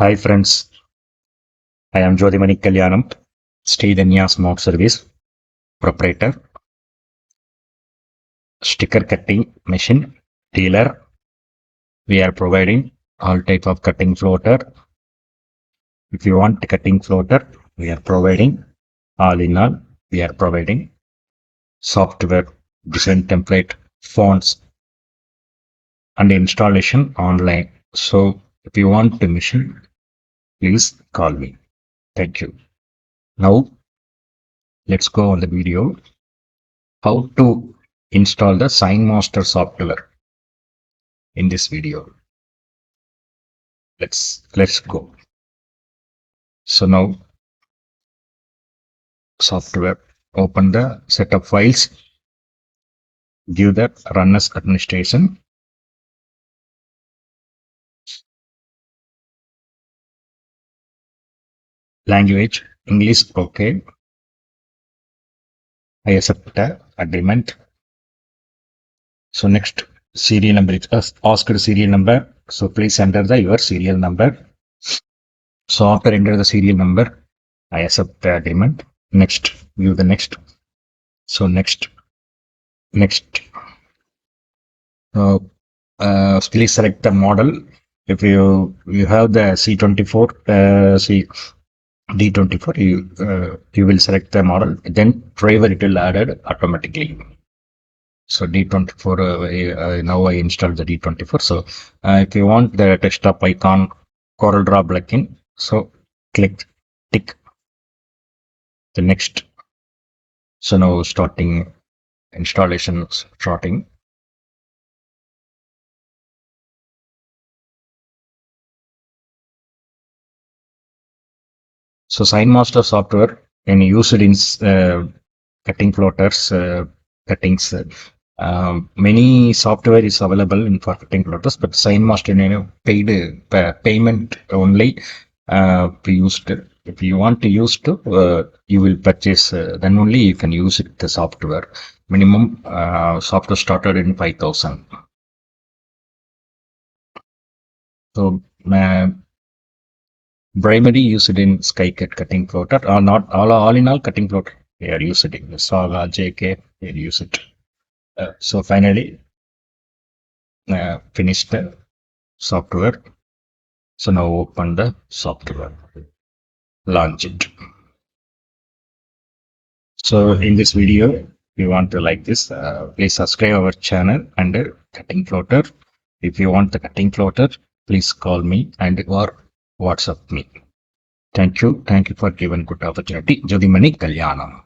Hi friends, I am Jodhimani Kalyanam, SRIDHANYA Smart Service proprietor, sticker cutting machine dealer. We are providing all type of cutting floater. If you want cutting floater, we are providing all in all. We are providing software, design template, fonts, and installation online. So if you want the machine, please call me. Thank you. Now let's go on the video. How to install the Sign Master software in this video. Let's go. So now software, open the setup files, give that run as administration. Language English, okay. I accept the agreement. So next serial number, it's asked serial number. So please enter your serial number. So after enter the serial number, I accept the agreement. Next, view the next. So next. Please select the model. If you have the C24, D24, you will select the model. Then driver it will added automatically. So D24, now I installed the D24. So if you want the desktop icon, Corel Draw plugin, so tick the next. So now starting installation starting. So Sign Master software can use it in cutting floaters, cuttings. Many software is available in for cutting floaters, but Sign Master paid payment only. We used. If you want to use to, you will purchase. Then only you can use it. The software minimum software started in 5,000. So primary used in SkyCat cutting floater, or not all in all cutting floater. They are used in Saga, JK, they use it. So finally, finished the software. So now open the software, launch it. So in this video, if you want to like this, please subscribe our channel and cutting floater. If you want the cutting floater, please call me and or WhatsApp me. Thank you. Thank you for giving good opportunity. Jodhimani Kalyanam.